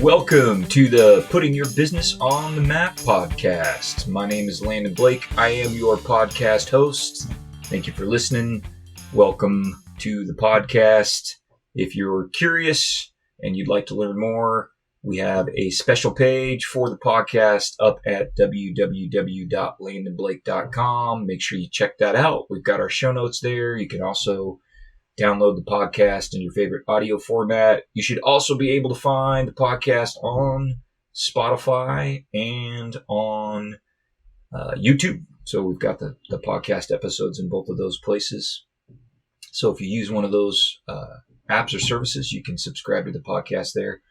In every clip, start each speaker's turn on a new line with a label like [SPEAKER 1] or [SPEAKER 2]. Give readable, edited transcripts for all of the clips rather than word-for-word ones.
[SPEAKER 1] Welcome to the Putting Your Business on the Map podcast. My name is Landon Blake. I am your podcast host. Thank you for listening. Welcome to the podcast. If you're curious and you'd like to learn more, we have a special page for the podcast up at www.landonblake.com. Make sure you check that out. We've got our show notes there. You can also download the podcast in your favorite audio format. You should also be able to find the podcast on Spotify and on YouTube. So we've got the podcast episodes in both of those places. So if you use one of those apps or services, you can subscribe to the podcast there.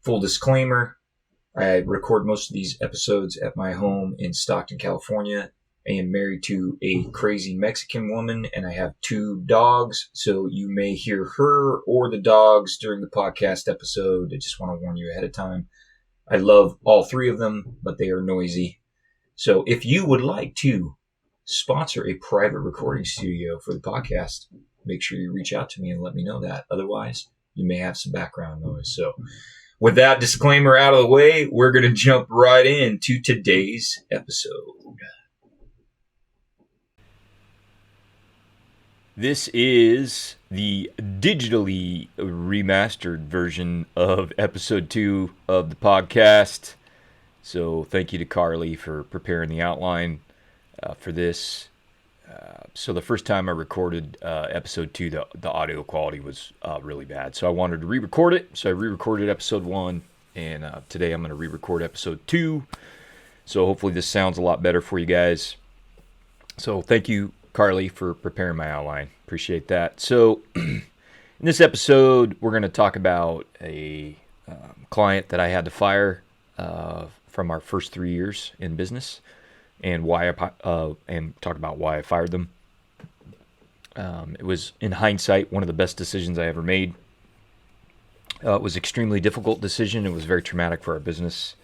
[SPEAKER 1] Full disclaimer, I record most of these episodes at my home in Stockton, California. I am married to a crazy Mexican woman, and I have 2 dogs, so you may hear her or the dogs during the podcast episode. I just want to warn you ahead of time. I love all 3 of them, but they are noisy. So if you would like to sponsor a private recording studio for the podcast, make sure you reach out to me and let me know that. Otherwise, you may have some background noise. So with that disclaimer out of the way, we're going to jump right into today's episode. This is the digitally remastered version of episode 2 of the podcast. So thank you to Carly for preparing the outline for this. So the first time I recorded episode 2, the audio quality was really bad. So I wanted to re-record it. So I re-recorded episode 1, and today I'm going to re-record episode 2. So hopefully this sounds a lot better for you guys. So thank you, Carly, for preparing my outline. Appreciate that. So in this episode, we're going to talk about a client that I had to fire from our first 3 years in business, and and talk about why I fired them. It was, in hindsight, one of the best decisions I ever made. It was an extremely difficult decision. It was very traumatic for our business.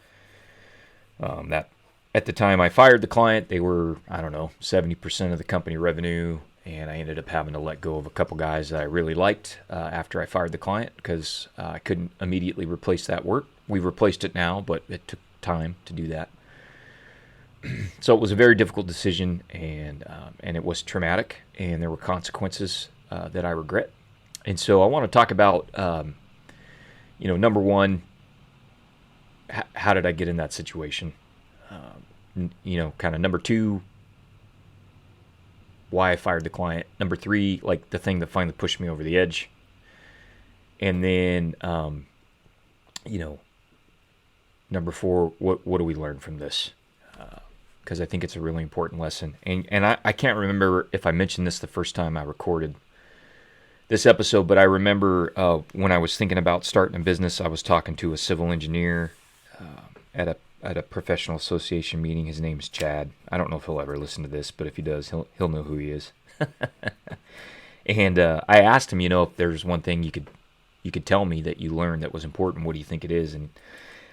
[SPEAKER 1] That at the time I fired the client, they were, 70% of the company revenue, and I ended up having to let go of a couple guys that I really liked after I fired the client because I couldn't immediately replace that work. We've replaced it now, but it took time to do that. So it was a very difficult decision, and it was traumatic, and there were consequences that I regret. And so I want to talk about, number one, how did I get in that situation? Kind of number 2, why I fired the client. Number 3, like the thing that finally pushed me over the edge. And then, number 4, what do we learn from this? Because I think it's a really important lesson. And I can't remember if I mentioned this the first time I recorded this episode, but I remember when I was thinking about starting a business, I was talking to a civil engineer at a professional association meeting. His name's Chad. I don't know if he'll ever listen to this, but if he does, he'll know who he is. And I asked him, if there's one thing you could tell me that you learned that was important, what do you think it is? And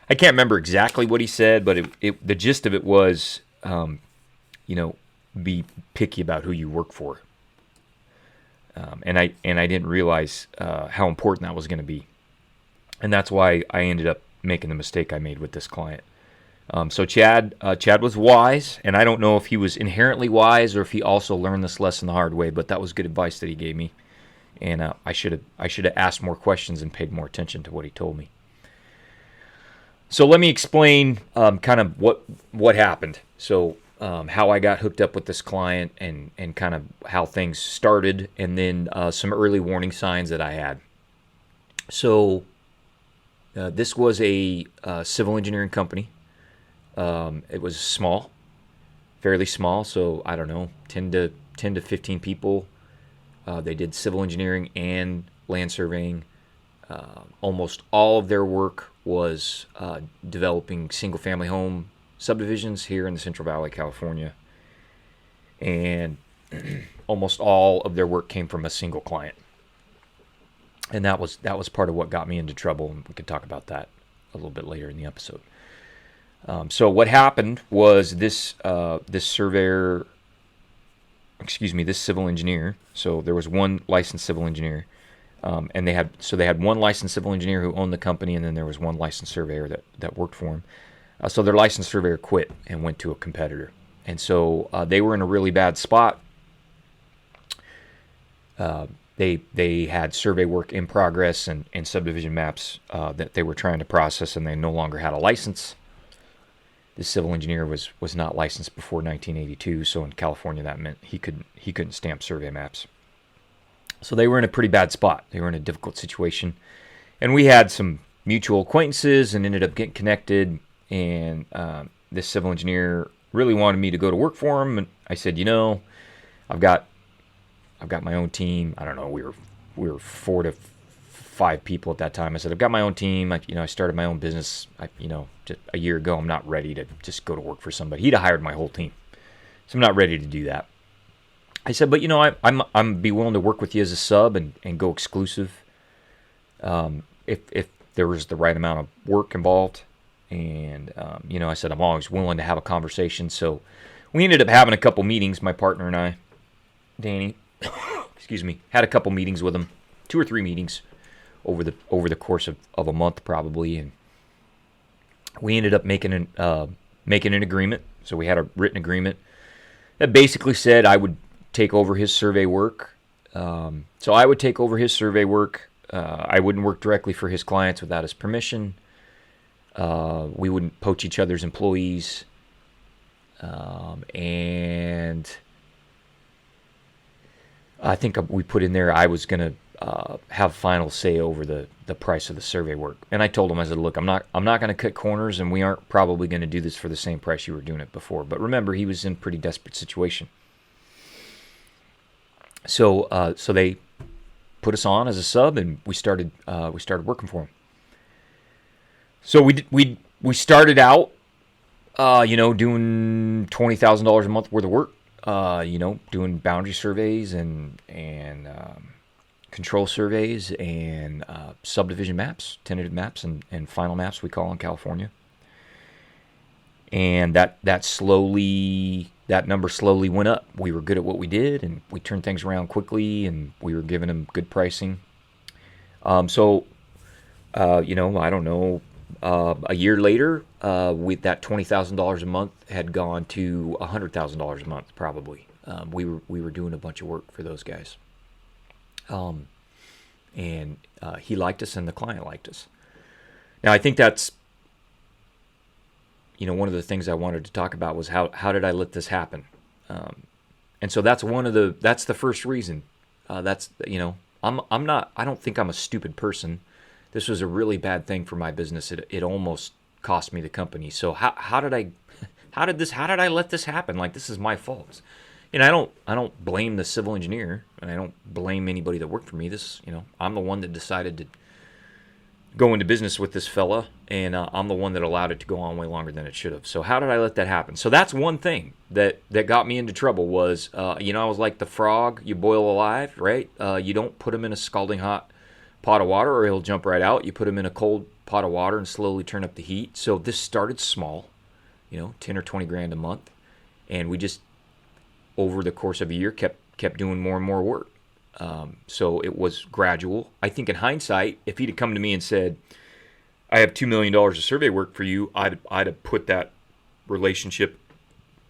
[SPEAKER 1] I can't remember exactly what he said, but the gist of it was, be picky about who you work for. And I didn't realize how important that was going to be, and that's why I ended up making the mistake I made with this client. So Chad was wise, and I don't know if he was inherently wise or if he also learned this lesson the hard way, but that was good advice that he gave me, and I should have asked more questions and paid more attention to what he told me. So let me explain kind of what happened. So how I got hooked up with this client and kind of how things started, and then some early warning signs that I had. So this was a civil engineering company. It was small, fairly small. So I don't know, 10 to 15 people. They did civil engineering and land surveying. Almost all of their work was developing single-family home subdivisions here in the Central Valley, California. And almost all of their work came from a single client. And that was part of what got me into trouble, and we could talk about that a little bit later in the episode. So what happened was this surveyor, this civil engineer. So there was one licensed civil engineer. And they had one licensed civil engineer who owned the company, and then there was one licensed surveyor that worked for him. So their licensed surveyor quit and went to a competitor, and so they were in a really bad spot. They had survey work in progress and subdivision maps that they were trying to process, and they no longer had a license. The civil engineer was not licensed before 1982, so in California that meant he couldn't stamp survey maps. So they were in a pretty bad spot. They were in a difficult situation, and we had some mutual acquaintances and ended up getting connected. And this civil engineer really wanted me to go to work for him, and I said, I've got my own team. I don't know. We were 4 to 5 people at that time. I said, I've got my own team. I started my own business. Just a year ago. I'm not ready to just go to work for somebody. He'd hired my whole team, so I'm not ready to do that. I said, but I'm be willing to work with you as a sub and go exclusive, if there was the right amount of work involved. And I said I'm always willing to have a conversation. So we ended up having a couple meetings. My partner and I, Danny, excuse me, had a couple meetings with him, 2 or 3 meetings over the course of a month probably, and we ended up making an agreement. So we had a written agreement that basically said I would take over his survey work. So I would take over his survey work. I wouldn't work directly for his clients without his permission. We wouldn't poach each other's employees. And I think we put in there I was going to have final say over the price of the survey work. And I told him, I said, look, I'm not going to cut corners, and we aren't probably going to do this for the same price you were doing it before. But remember, he was in a pretty desperate situation. So they put us on as a sub, and we started working for him. So we started out, doing $20,000 a month worth of work, doing boundary surveys and control surveys and subdivision maps, tentative maps, and final maps we call in California. And that number slowly went up. We were good at what we did, and we turned things around quickly, and we were giving them good pricing. I don't know. A year later, with that $20,000 a month had gone to $100,000 a month, probably. We were doing a bunch of work for those guys, and he liked us, and the client liked us. Now, I think that's one of the things I wanted to talk about was how did I let this happen, and so that's the first reason. I don't think I'm a stupid person. This was a really bad thing for my business. It almost cost me the company. So how did I let this happen? Like, this is my fault. And I don't blame the civil engineer, and I don't blame anybody that worked for me. I'm the one that decided to go into business with this fella, and I'm the one that allowed it to go on way longer than it should have. So how did I let that happen? So that's one thing that got me into trouble was, I was like the frog you boil alive, right? You don't put him in a scalding hot pot of water or he'll jump right out. You put him in a cold pot of water and slowly turn up the heat. So this started small, 10 or 20 grand a month. And we just, over the course of a year, kept doing more and more work. So it was gradual. I think in hindsight, if he'd have come to me and said, I have $2 million of survey work for you, I'd have put that relationship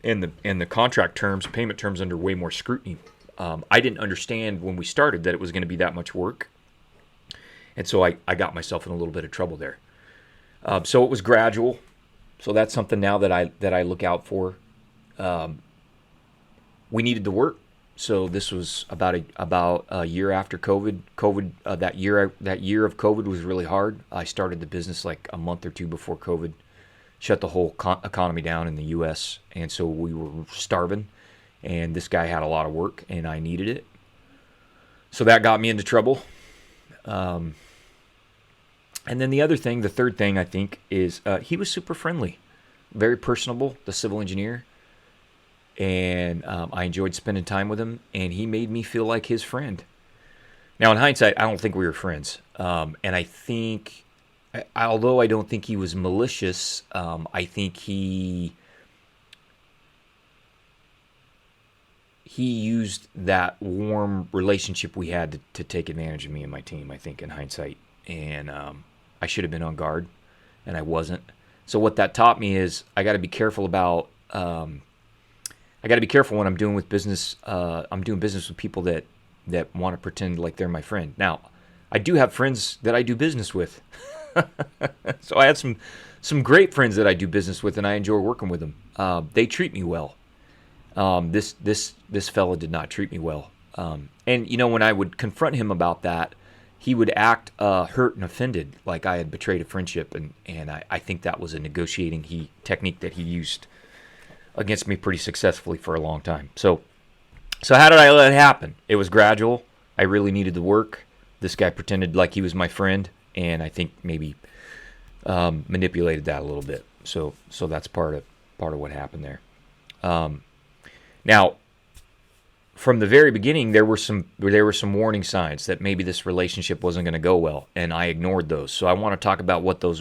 [SPEAKER 1] and the contract terms, payment terms under way more scrutiny. I didn't understand when we started that it was going to be that much work. And so I got myself in a little bit of trouble there. So it was gradual. So that's something now that I look out for. We needed the work. So this was about a year after COVID. That year of COVID was really hard. I started the business like a month or 2 before COVID shut the whole economy down in the U.S. And so we were starving. And this guy had a lot of work, and I needed it. So that got me into trouble. And then the third thing I think is he was super friendly, very personable, the civil engineer. And I enjoyed spending time with him, and he made me feel like his friend. Now, in hindsight, I don't think we were friends. And I think, although I don't think he was malicious, I think he he used that warm relationship we had to take advantage of me and my team, I think, in hindsight. And I should have been on guard, and I wasn't. So what that taught me is I got to be careful about. I got to be careful when I'm doing business with people that want to pretend like they're my friend. Now, I do have friends that I do business with. So I had some great friends that I do business with, and I enjoy working with them. They treat me well. This fella did not treat me well. And when I would confront him about that, he would act hurt and offended, like I had betrayed a friendship, and I think that was a negotiating technique that he used against me pretty successfully for a long time. So how did I let it happen? It was gradual. I really needed the work. This guy pretended like he was my friend, and I think maybe manipulated that a little bit. So that's part of what happened there. Now, from the very beginning, there were some warning signs that maybe this relationship wasn't going to go well, and I ignored those. So I want to talk about what those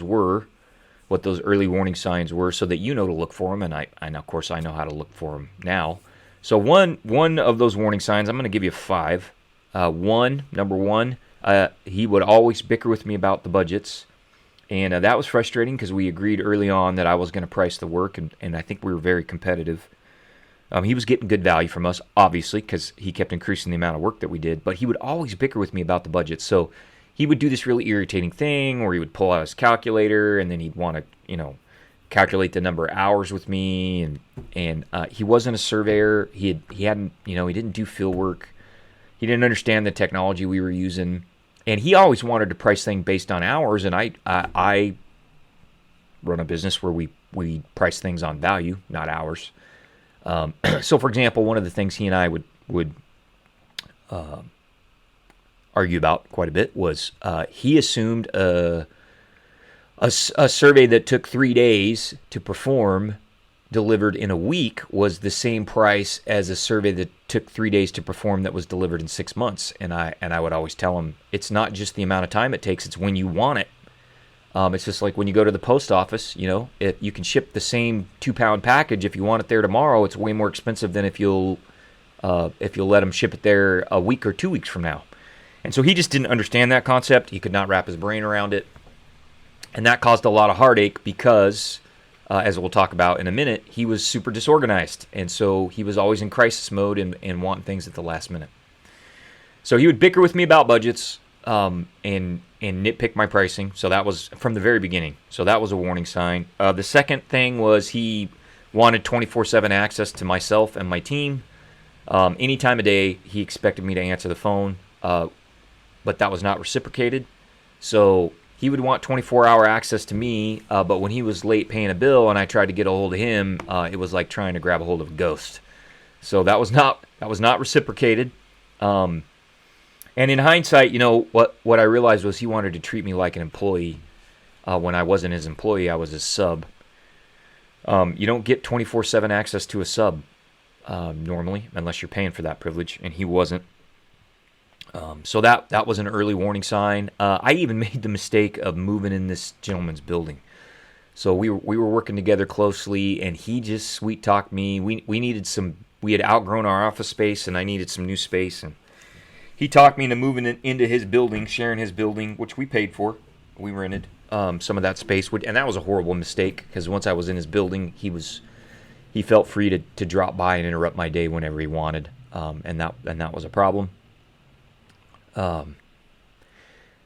[SPEAKER 1] early warning signs were, so that you know to look for them, and of course I know how to look for them now. So one of those warning signs, I'm going to give you 5. Number one, he would always bicker with me about the budgets, and that was frustrating because we agreed early on that I was going to price the work, and I think we were very competitive. He was getting good value from us, obviously, because he kept increasing the amount of work that we did, but he would always bicker with me about the budget. So he would do this really irritating thing where he would pull out his calculator, and then he'd want to, calculate the number of hours with me, and he wasn't a surveyor. He hadn't, he didn't do field work. He didn't understand the technology we were using, and he always wanted to price things based on hours. And I run a business where we price things on value, not hours. So, for example, one of the things he and I would argue about quite a bit was he assumed a survey that took 3 days to perform, delivered in a week, was the same price as a survey that took 3 days to perform that was delivered in 6 months. And I would always tell him, it's not just the amount of time it takes, it's when you want it. It's just like when you go to the post office, if you can ship the same 2-pound package. If you want it there tomorrow, it's way more expensive than if you'll let them ship it there a week or 2 weeks from now. And so he just didn't understand that concept. He could not wrap his brain around it. And that caused a lot of heartache because, as we'll talk about in a minute, he was super disorganized. And so he was always in crisis mode and wanting things at the last minute. So he would bicker with me about budgets and nitpick my pricing. So that was from the very beginning. So that was a warning sign. The second thing was he wanted 24/7 access to myself and my team. Any time of day, he expected me to answer the phone, but that was not reciprocated. So he would want 24-hour access to me, but when he was late paying a bill and I tried to get a hold of him, it was like trying to grab a hold of a ghost. So that was not reciprocated. And in hindsight, what I realized was he wanted to treat me like an employee. When I wasn't his employee, I was his sub. You don't get 24/7 access to a sub normally, unless you're paying for that privilege, and he wasn't. So that was an early warning sign. I even made the mistake of moving in this gentleman's building. So we were working together closely, and he just sweet talked me. We had outgrown our office space, and I needed some new space, and he talked me into moving into his building, sharing his building, which we paid for. We rented some of that space, and that was a horrible mistake because once I was in his building, he felt free to drop by and interrupt my day whenever he wanted, and that was a problem.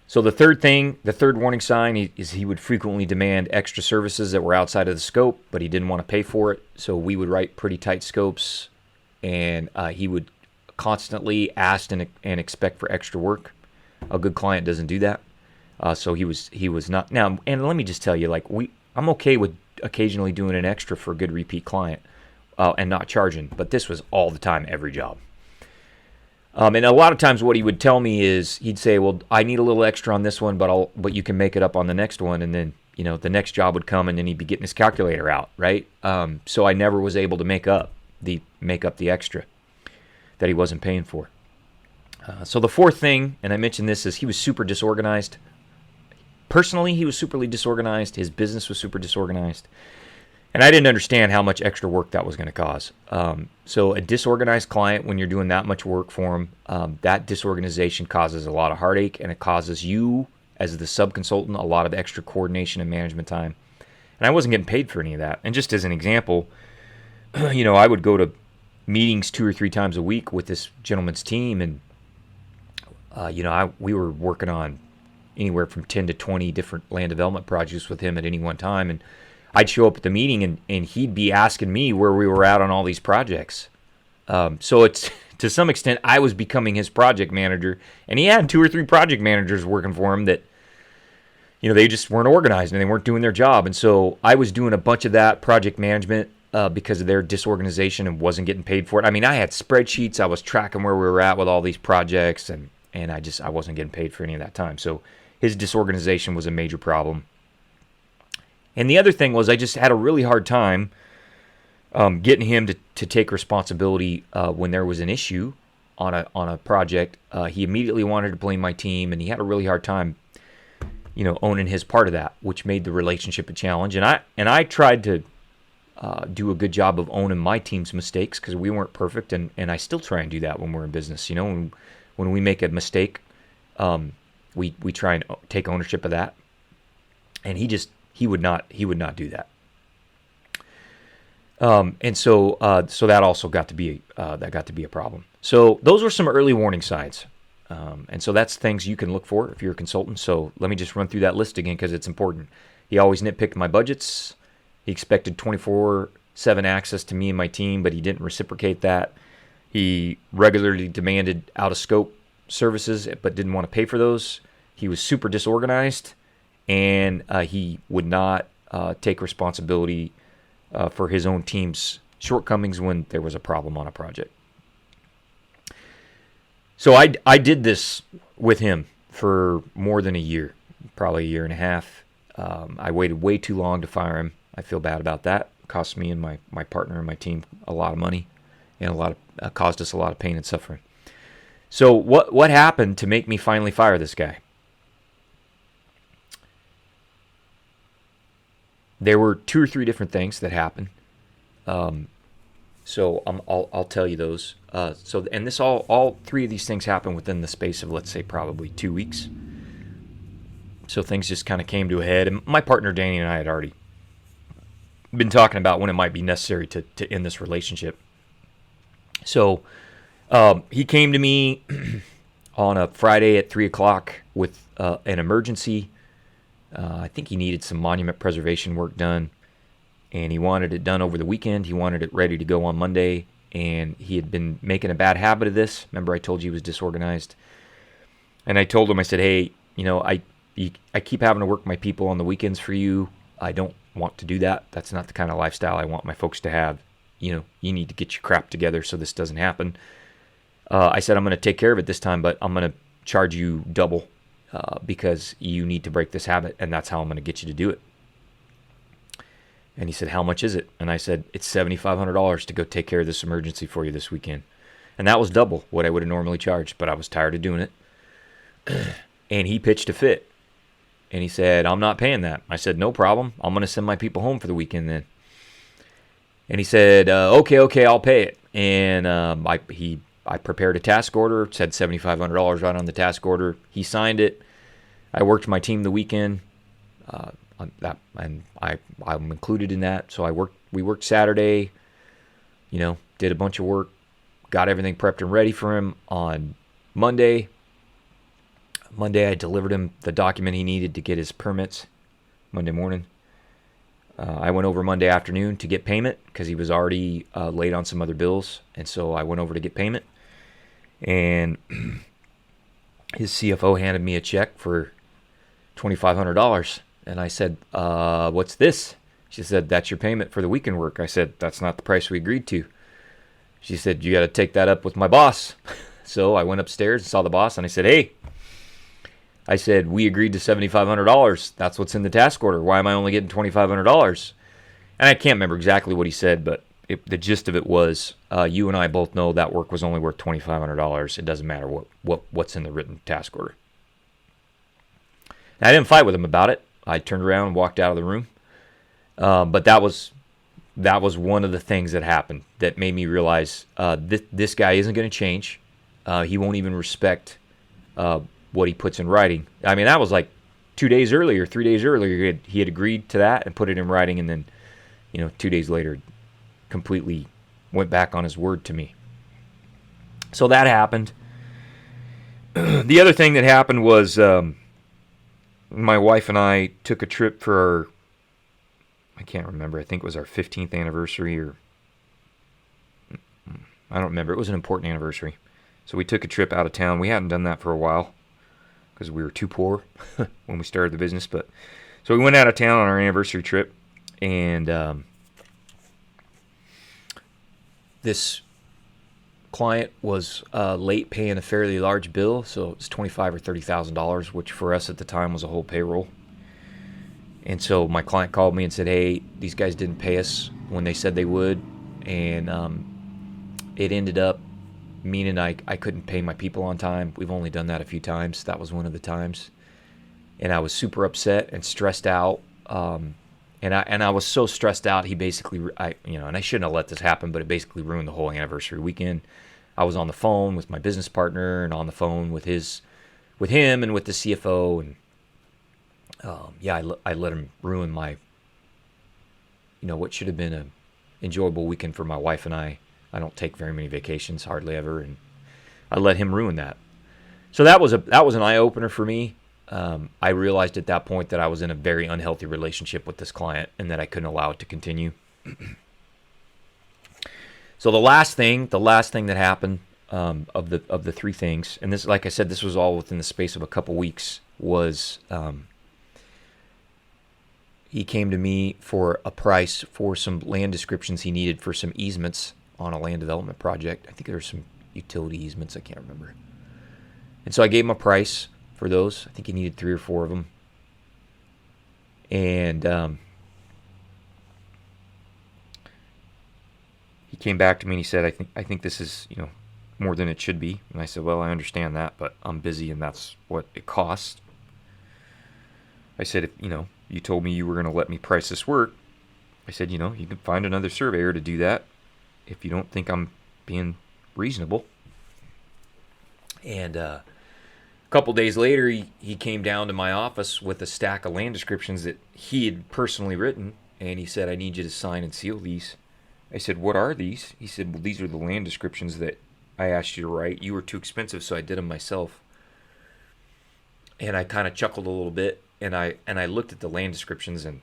[SPEAKER 1] So the third warning sign is he would frequently demand extra services that were outside of the scope, but he didn't want to pay for it. So we would write pretty tight scopes, and he would constantly ask and expect for extra work. A good client doesn't do that. So he was not. Now, and let me just tell you, I'm okay with occasionally doing an extra for a good repeat client and not charging, but this was all the time, every job. And a lot of times what he would tell me is he'd say, well, I need a little extra on this one, but you can make it up on the next one. And then, the next job would come and then he'd be getting his calculator out, right? So I never was able to make up the extra that he wasn't paying for. So the fourth thing, and I mentioned this, is he was super disorganized. Personally, he was superly disorganized. His business was super disorganized. And I didn't understand how much extra work that was going to cause. So a disorganized client, when you're doing that much work for them, that disorganization causes a lot of heartache, and it causes you, as the sub-consultant, a lot of extra coordination and management time. And I wasn't getting paid for any of that. And just as an example, I would go to meetings 2 or 3 times a week with this gentleman's team, and we were working on anywhere from 10 to 20 different land development projects with him at any one time, and I'd show up at the meeting, and he'd be asking me where we were at on all these projects. So it's, to some extent, I was becoming his project manager, and he had 2 or 3 project managers working for him that, they just weren't organized and they weren't doing their job. And so I was doing a bunch of that project management because of their disorganization and wasn't getting paid for it. I mean, I had spreadsheets. I was tracking where we were at with all these projects, and I wasn't getting paid for any of that time. So his disorganization was a major problem. And the other thing was, I just had a really hard time getting him to take responsibility when there was an issue on a project. He immediately wanted to blame my team, and he had a really hard time, owning his part of that, which made the relationship a challenge. And I tried to do a good job of owning my team's mistakes, because we weren't perfect, and I still try and do that when we're in business. When we make a mistake, we try and take ownership of that. And he would not do that. And so that also got to be a problem. So those were some early warning signs. And so that's things you can look for if you're a consultant. So let me just run through that list again, because it's important. He always nitpicked my budgets. He expected 24/7 access to me and my team, but he didn't reciprocate that. He regularly demanded out-of-scope services, but didn't want to pay for those. He was super disorganized, and he would not take responsibility for his own team's shortcomings when there was a problem on a project. So I did this with him for more than a year, probably a year and a half. I waited way too long to fire him. I feel bad about that. It cost me and my partner and my team a lot of money, and caused us a lot of pain and suffering. So what happened to make me finally fire this guy? There were 2 or 3 different things that happened. So I'll tell you those. And this all 3 of these things happened within the space of, let's say, probably 2 weeks. So things just kind of came to a head. And my partner Danny and I had already been talking about when it might be necessary to end this relationship. So he came to me on a Friday at 3:00 with an emergency. I think he needed some monument preservation work done, and he wanted it done over the weekend. He wanted it ready to go on Monday, and he had been making a bad habit of this. Remember I told you he was disorganized? And I told him, I said, hey, I keep having to work my people on the weekends for you. I don't want to do that. That's not the kind of lifestyle I want my folks to have. You need to get your crap together so this doesn't happen. I said, I'm going to take care of it this time, but I'm going to charge you double because you need to break this habit, and that's how I'm going to get you to do it. And he said, how much is it? And I said, it's $7,500 to go take care of this emergency for you this weekend. And that was double what I would have normally charged, but I was tired of doing it. And he pitched a fit. And he said, I'm not paying that. I said, no problem. I'm going to send my people home for the weekend then. And he said, okay, I'll pay it. And I prepared a task order, said $7,500 right on the task order. He signed it. I worked my team the weekend. I'm included in that. So we worked Saturday, did a bunch of work, got everything prepped and ready for him on Monday. I delivered him the document he needed to get his permits Monday morning. I went over Monday afternoon to get payment because he was already late on some other bills. And so I went over to get payment. And his CFO handed me a check for $2,500. And I said, what's this? She said, that's your payment for the weekend work. I said, that's not the price we agreed to. She said, you got to take that up with my boss. So I went upstairs and saw the boss, and I said, hey, we agreed to $7,500. That's what's in the task order. Why am I only getting $2,500? And I can't remember exactly what he said, but the gist of it was, you and I both know that work was only worth $2,500. It doesn't matter what's in the written task order. And I didn't fight with him about it. I turned around and walked out of the room. But that was that was one of the things that happened that made me realize this guy isn't going to change. He won't even respect what he puts in writing. I mean, that was like 2 days earlier, 3 days earlier, he had agreed to that and put it in writing, and then, 2 days later, completely went back on his word to me. So that happened. The other thing that happened was my wife and I took a trip for I can't remember. I think it was our 15th anniversary, or I don't remember. It was an important anniversary. So we took a trip out of town. We hadn't done that for a while because we were too poor when we started the business. But so we went out of town on our anniversary trip, and this client was late paying a fairly large bill, so it was $25,000 or $30,000, which for us at the time was a whole payroll. And so my client called me and said, "Hey, these guys didn't pay us when they said they would," and it ended up meaning I couldn't pay my people on time. We've only done that a few times. That was one of the times, and I was super upset and stressed out. And I was so stressed out. He basically, and I shouldn't have let this happen, but it basically ruined the whole anniversary weekend. I was on the phone with my business partner and on the phone with him and with the CFO, and I let him ruin my, what should have been an enjoyable weekend for my wife and I. I don't take very many vacations, hardly ever, and I let him ruin that. So that was an eye opener for me. I realized at that point that I was in a very unhealthy relationship with this client, and that I couldn't allow it to continue. So the last thing that happened of the three things, and this, like I said, this was all within the space of a couple weeks, was he came to me for a price for some land descriptions he needed for some easements on a land development project. I think there were some utility easements. I can't remember. And so I gave him a price for those. I think he needed 3 or 4 of them. And he came back to me and he said, I think this is, more than it should be. And I said, well, I understand that, but I'm busy and that's what it costs. I said, if, you told me you were going to let me price this work. I said, you can find another surveyor to do that if you don't think I'm being reasonable. And a couple days later, he came down to my office with a stack of land descriptions that he had personally written, and he said, I need you to sign and seal these. I said, what are these? He said, well, these are the land descriptions that I asked you to write. You were too expensive, so I did them myself. And I kind of chuckled a little bit, and I looked at the land descriptions, and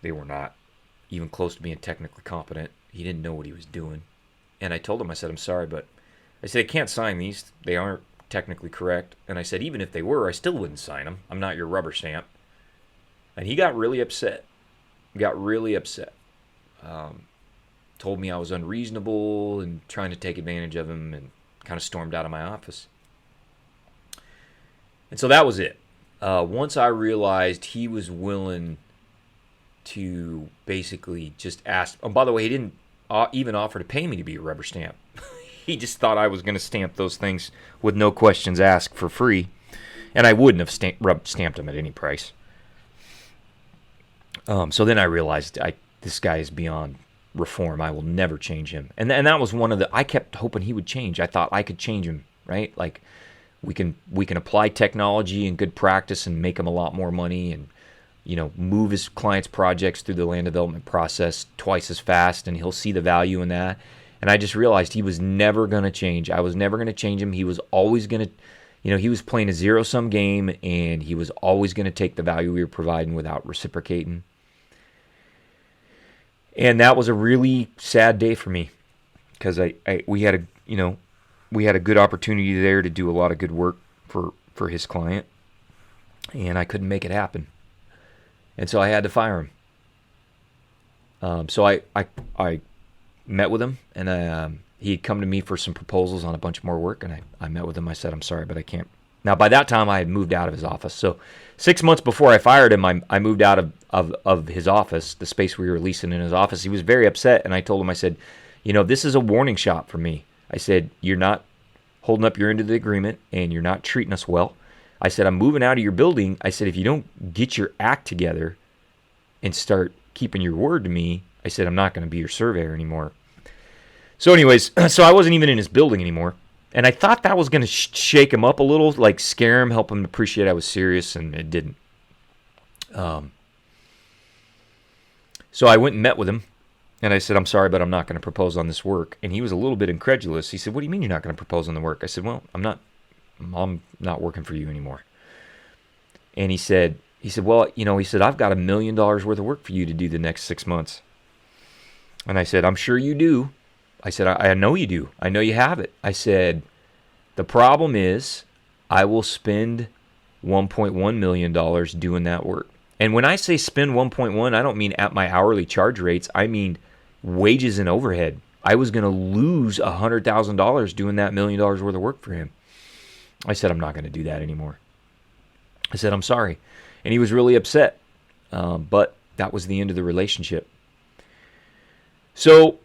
[SPEAKER 1] they were not even close to being technically competent. He didn't know what he was doing. And I told him, I said, I'm sorry, but I said, I can't sign these. They aren't technically correct. And I said, even if they were, I still wouldn't sign them. I'm not your rubber stamp. And he got really upset. Told me I was unreasonable and trying to take advantage of him, and kind of stormed out of my office. And so that was it. Once I realized he was willing to basically just ask. Oh, by the way, he didn't even offer to pay me to be a rubber stamp. He just thought I was going to stamp those things with no questions asked for free, and I wouldn't have stamped them at any price. So then I realized this guy is beyond reform. I will never change him. And that was one of the. I kept hoping he would change. I thought I could change him, right? Like we can apply technology and good practice and make him a lot more money, and move his clients' projects through the land development process twice as fast, and he'll see the value in that. And I just realized he was never going to change. I was never going to change him. He was always going to, he was playing a zero-sum game, and he was always going to take the value we were providing without reciprocating. And that was a really sad day for me, because we had a good opportunity there to do a lot of good work for his client, and I couldn't make it happen. And so I had to fire him. So I met with him, and he had come to me for some proposals on a bunch more work, and I met with him. I said, I'm sorry, but I can't. Now, by that time, I had moved out of his office. So 6 months before I fired him, I moved out of his office, the space we were leasing in his office. He was very upset, and I told him, I said, this is a warning shot for me. I said, you're not holding up your end of the agreement, and you're not treating us well. I said, I'm moving out of your building. I said, if you don't get your act together and start keeping your word to me, I said, I'm not going to be your surveyor anymore. So anyways, so I wasn't even in his building anymore. And I thought that was going to shake him up a little, like scare him, help him appreciate I was serious, and it didn't. So I went and met with him, and I said, I'm sorry, but I'm not going to propose on this work. And he was a little bit incredulous. He said, what do you mean you're not going to propose on the work? I said, well, I'm not working for you anymore. And he said, well, he said, I've got $1 million worth of work for you to do the next 6 months. And I said, I'm sure you do. I said, I know you do. I know you have it. I said, the problem is I will spend $1.1 million doing that work. And when I say spend 1.1, I don't mean at my hourly charge rates. I mean wages and overhead. I was going to lose $100,000 doing that $1 million worth of work for him. I said, I'm not going to do that anymore. I said, I'm sorry. And he was really upset. But that was the end of the relationship. So,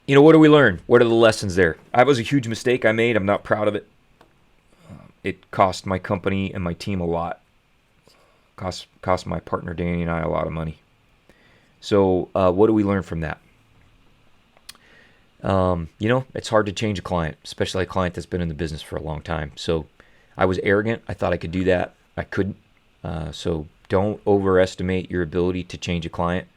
[SPEAKER 1] what do we learn? What are the lessons there? That was a huge mistake I made. I'm not proud of it. It cost my company and my team a lot. Cost my partner Danny and I a lot of money. So what do we learn from that? It's hard to change a client, especially a client that's been in the business for a long time. So I was arrogant. I thought I could do that. I couldn't. So don't overestimate your ability to change a client.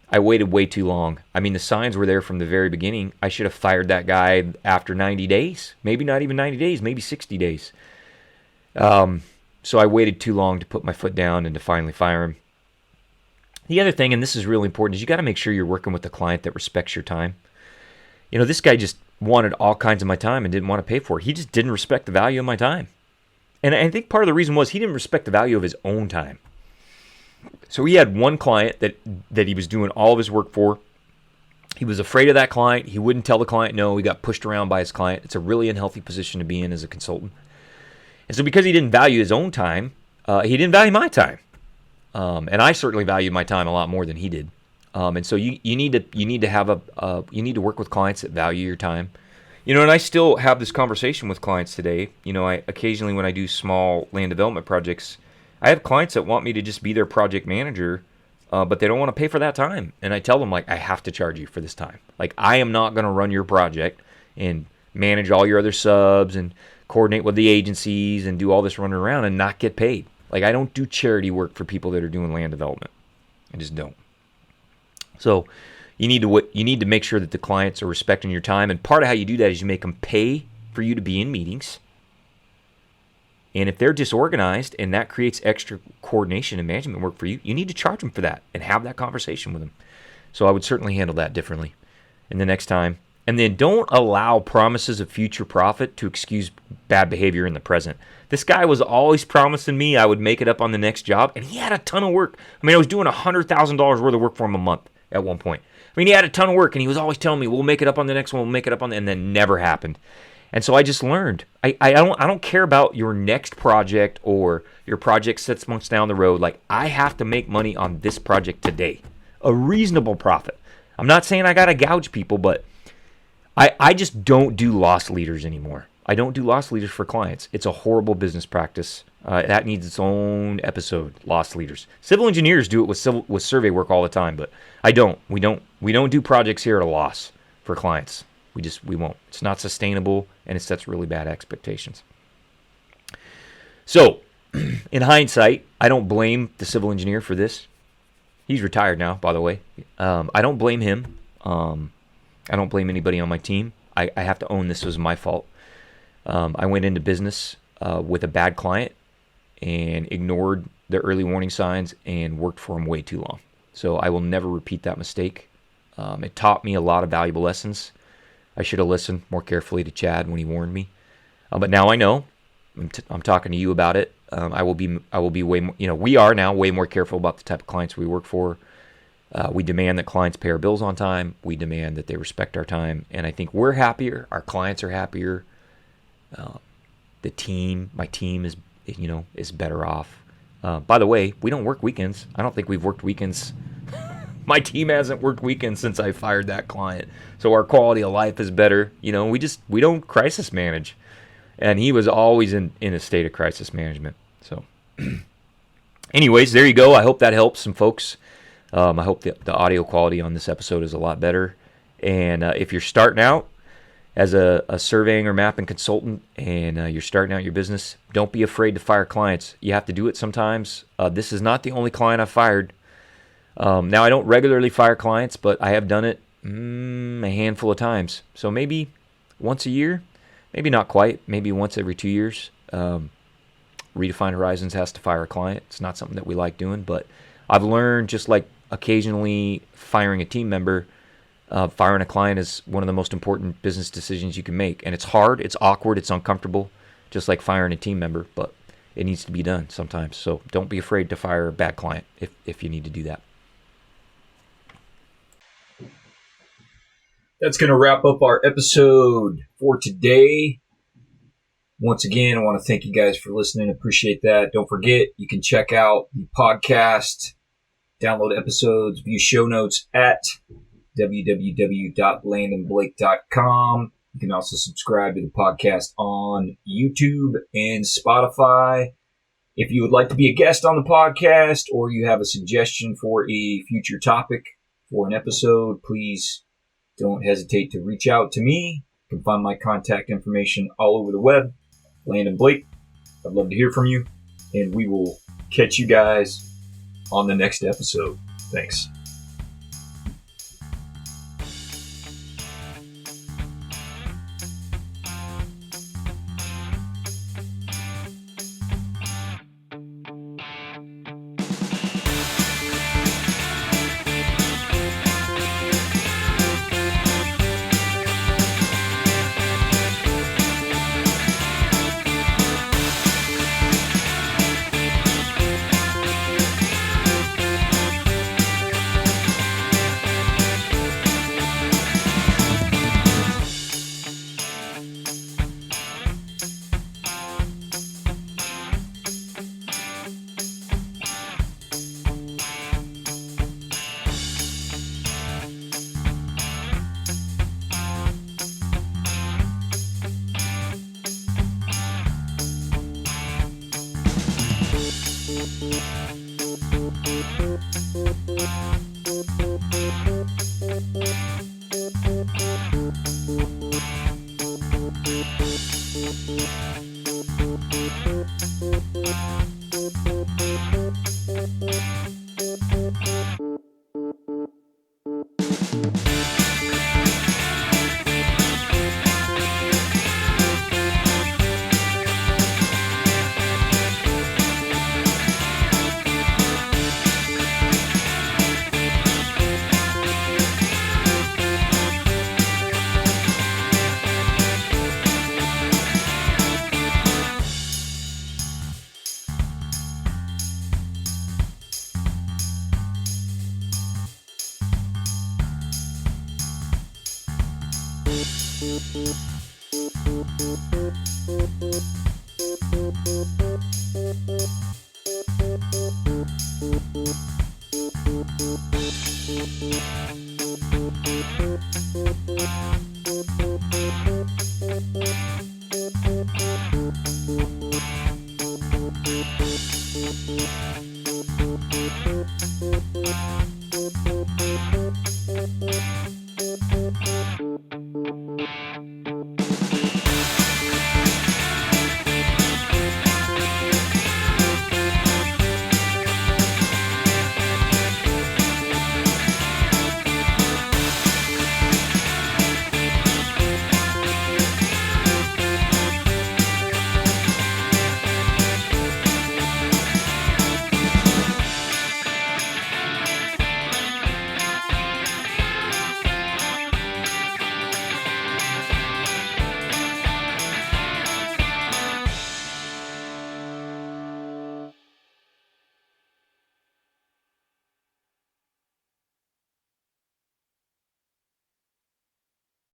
[SPEAKER 1] I waited way too long. I mean, the signs were there from the very beginning. I should have fired that guy after 90 days. Maybe not even 90 days, maybe 60 days. So I waited too long to put my foot down and to finally fire him. The other thing, and this is really important, is you got to make sure you're working with a client that respects your time. This guy just wanted all kinds of my time and didn't want to pay for it. He just didn't respect the value of my time. And I think part of the reason was he didn't respect the value of his own time. So he had one client that he was doing all of his work for. He was afraid of that client. He wouldn't tell the client no. He got pushed around by his client. It's a really unhealthy position to be in as a consultant. And so because he didn't value his own time, he didn't value my time. And I certainly valued my time a lot more than he did. And so you need to work with clients that value your time. And I still have this conversation with clients today. I occasionally, when I do small land development projects, I have clients that want me to just be their project manager, but they don't want to pay for that time. And I tell them, I have to charge you for this time. I am not going to run your project and manage all your other subs and coordinate with the agencies and do all this running around and not get paid. I don't do charity work for people that are doing land development. I just don't. So you need to make sure that the clients are respecting your time. And part of how you do that is you make them pay for you to be in meetings. And if they're disorganized and that creates extra coordination and management work for you, you need to charge them for that and have that conversation with them. So I would certainly handle that differently. And the next time. And then don't allow promises of future profit to excuse bad behavior in the present. This guy was always promising me I would make it up on the next job, and he had a ton of work. I mean, I was doing $100,000 worth of work for him a month at one point. I mean, he had a ton of work, and he was always telling me, we'll make it up on the next one, we'll make it up on the, and then never happened. And so I just learned. I don't care about your next project or your project 6 months down the road. I have to make money on this project today. A reasonable profit. I'm not saying I got to gouge people, but I just don't do loss leaders anymore. I don't do loss leaders for clients. It's a horrible business practice. That needs its own episode, loss leaders. Civil engineers do it with survey work all the time, but I don't. We don't do projects here at a loss for clients. We won't. It's not sustainable, and it sets really bad expectations. So, in hindsight, I don't blame the civil engineer for this. He's retired now, by the way. I don't blame him. I don't blame anybody on my team. I have to own this was my fault. I went into business with a bad client and ignored the early warning signs and worked for him way too long. So I will never repeat that mistake. It taught me a lot of valuable lessons. I should have listened more carefully to Chad when he warned me. But now I know. I'm talking to you about it. I will be way more, we are now way more careful about the type of clients we work for. We demand that clients pay our bills on time. We demand that they respect our time. And I think we're happier. Our clients are happier. My team is better off. By the way, we don't work weekends. I don't think we've worked weekends. My team hasn't worked weekends since I fired that client. So our quality of life is better. We don't crisis manage. And he was always in a state of crisis management. So anyways, there you go. I hope that helps some folks. I hope the audio quality on this episode is a lot better. And if you're starting out as a surveying or mapping consultant and you're starting out your business, don't be afraid to fire clients. You have to do it sometimes. This is not the only client I've fired. Now, I don't regularly fire clients, but I have done it a handful of times. So maybe once a year, maybe not quite, maybe once every 2 years. Redefine Horizons has to fire a client. It's not something that we like doing, but I've learned, just like occasionally firing a team member, firing a client is one of the most important business decisions you can make. And it's hard, it's awkward, it's uncomfortable, just like firing a team member, but it needs to be done sometimes. So don't be afraid to fire a bad client if you need to do that. That's going to wrap up our episode for today. Once again, I want to thank you guys for listening. Appreciate that. Don't forget, you can check out the podcast, download episodes, view show notes at www.landonblake.com. You can also subscribe to the podcast on YouTube and Spotify. If you would like to be a guest on the podcast or you have a suggestion for a future topic for an episode, please don't hesitate to reach out to me. You can find my contact information all over the web. Landon Blake, I'd love to hear from you, and we will catch you guys on the next episode. Thanks.